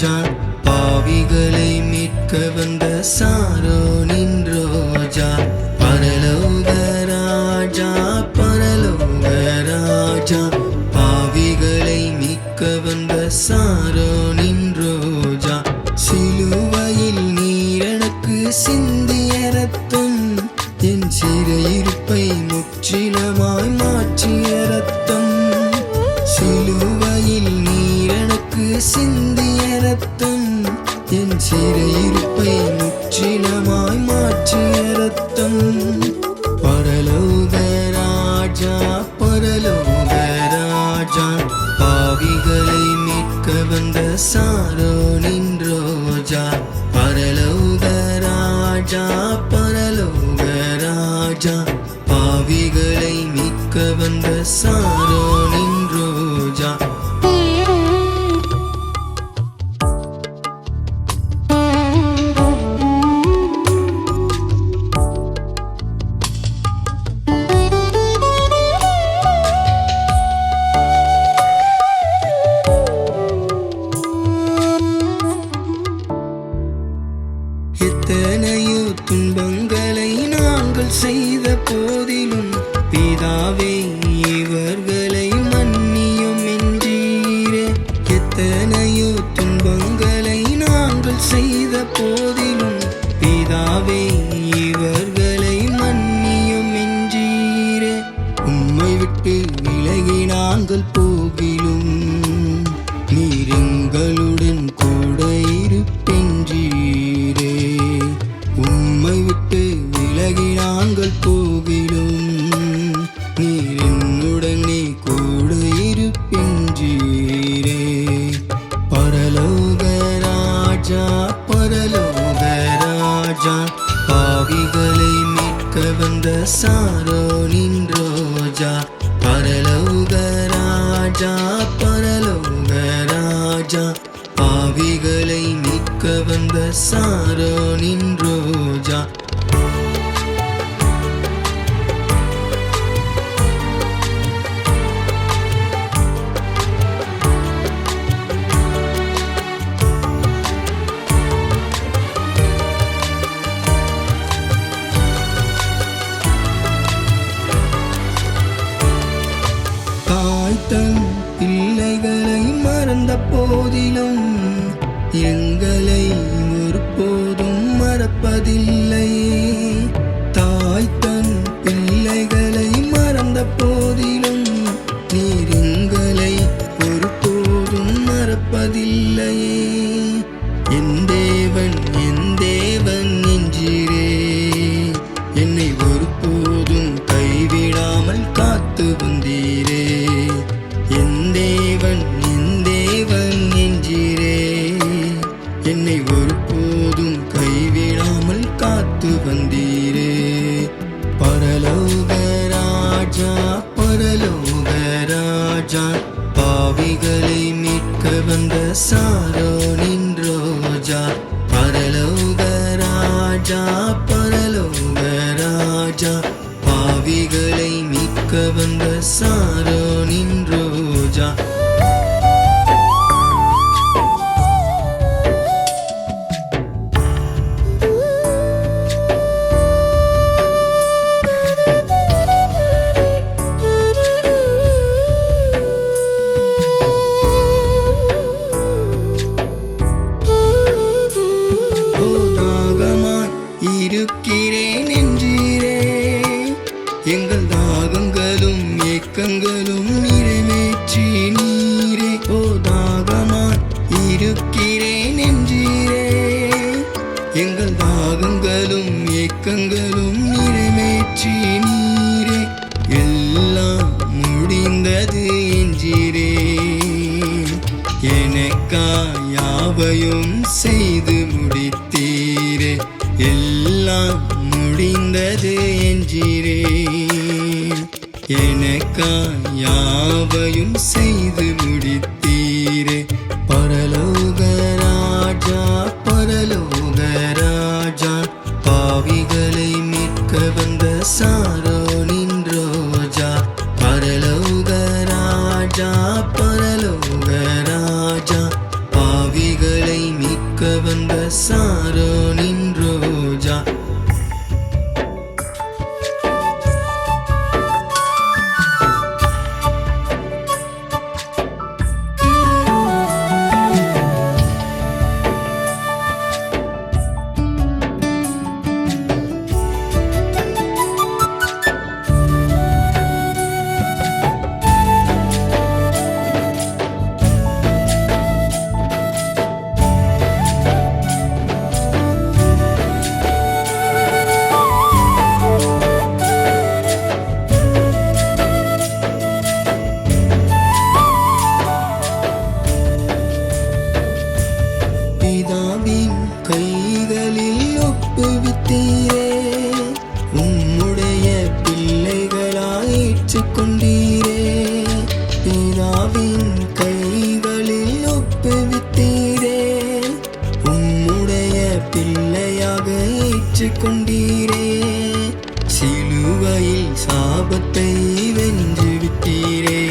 ராஜா பாவிகளை மீட்க வந்த சாரோனின் ரோஜா பரலோக ராஜா பரலோக ராஜா பாவிகளை மீட்க வந்த சாரோனின் ரோஜா சிலுவையில் நீர் எனக்கு சிந்திய ரத்தம் என் சிறையிருப்பை முற்றிலுமாய் மாற்றிய ரத்தம் சிலுவையில் நீர் எனக்கு சிந்திய ரத்தம் என் சிறையிருப்பை முற்றிலுமாய் மாற்றிய ரத்தம் பரலோக ராஜா பரலோக ராஜா பாவிகளை மீட்க வந்த சாரோனின் ரோஜா பரலோக ராஜா பரலோக ராஜா பாவிகளை மீட்க வந்த சாரோனின் ரோஜா எத்தனையோ துன்பங்களை நாங்கள் செய்த போதிலும் பிதாவே இவர்களை மன்னியும் என்றீரே எத்தனையோ துன்பங்களை நாங்கள் செய்த போதிலும் பிதாவே இவர்களை மன்னியும் என்றீரே உம்மை விட்டு விலகி நாங்கள் போகிலும் நீர் எங்களுடன் கூட இருப்பென்றீரே உம்மை விட்டு விலகி நாங்கள் போகிலும் நீர் என்னுடனே கூட இருப்பென்றீரே பரலோக ராஜா பரலோக ராஜா பாவிகளை மீட்க வந்த சாரோனின் ரோஜா பரலோக ராஜா பரலோக ராஜா பாவிகளை மீட்க வந்த சாரோனின் ரோஜா தாய்த்தன் பிள்ளைகளை மறந்த போதிலும் எங்களை ஒருபோதும் மறப்பதில்லையே தாய்த்தன் பிள்ளைகளை மறந்த போதிலும் நீர் எங்களை ஒருபோதும் மறப்பதில்லையே என் தேவன் என்றீரே என்னை ஒருபோதும் கைவிடாமல் காத்து வந்தீரே என் தேவன் என்றீரே என்னை ஒருபோதும் கைவிடாமல் காத்து வந்தீரே பரலோக ராஜா பரலோக ராஜா பாவிகளை மீட்க வந்த சாரோனின் ரோஜா பரலோக ராஜா பரலோக ராஜா பாவிகளை மீட்க வந்த சாரோனின் ரோஜா இருக்கிறேன் என்றீரே எங்கள் தாகங்களும் ஏக்கங்களும் நிறைவேற்றி நீரே ஓ தாகமாய் இருக்கிறேன் என்றீரே எங்கள் தாகங்களும் ஏக்கங்களும் நிறைவேற்றி நீரே எல்லாம் முடிந்தது என்றீரே எனக்கா யாவையும் செய்து முடித்தீரே எல்லாம் முடிந்தது என்றீரே எனக்கா யாவையும் செய்து முடித்தீரே பரலோக ராஜா பரலோக ராஜா பாவிகளை மீட்க வந்த சாரோனின் ரோஜா பரலோக ராஜா பரலோக ராஜா பாவிகளை சாரோனின் ரோஜா. பிதாவின் கைகளில் ஒப்புவித்தீரே, உம்முடைய பிள்ளைகளாய் ஏற்றுக்கொண்டீரே. பிதாவின் கைகளில் ஒப்புவித்தீரே, உம்முடைய பிள்ளையாக ஏற்றுக்கொண்டீரே. சிலுவையில் சாபத்தை வென்று விட்டீரே,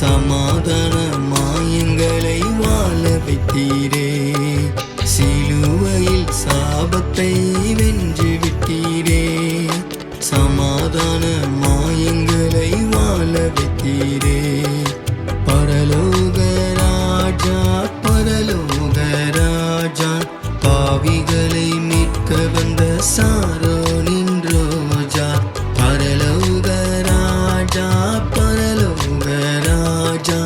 சமாதான மாயங்களை வாழ வைத்தீரே. சிலுவையில் சாபத்தை வென்று விட்டீரே, சமாதான மாயங்களை வாழ வைத்தீரே. பரலோக ராஜா, பரலோக ராஜா, பாவிகளை மீட்க வந்த சாரோனின் ரோஜா. பரலோக ராஜா, பரலோக ராஜா,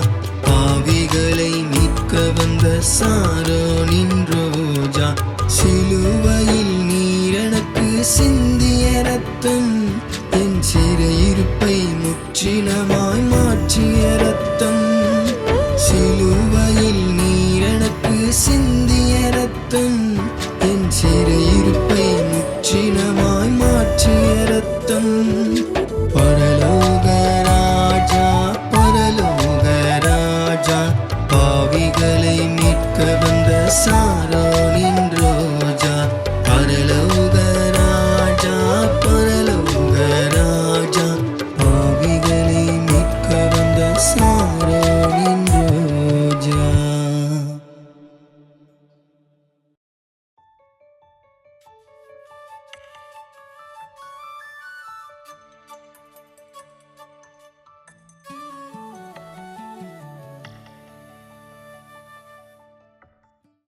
பாவிகளை மீட்க வந்த சாரோனின் ரோஜா. சிலுவையில் நீர் எனக்கு சிந்திய ரத்தம், என் சிறையிருப்பை முற்றிலுமாய் மாற்றிய ரத்தம்.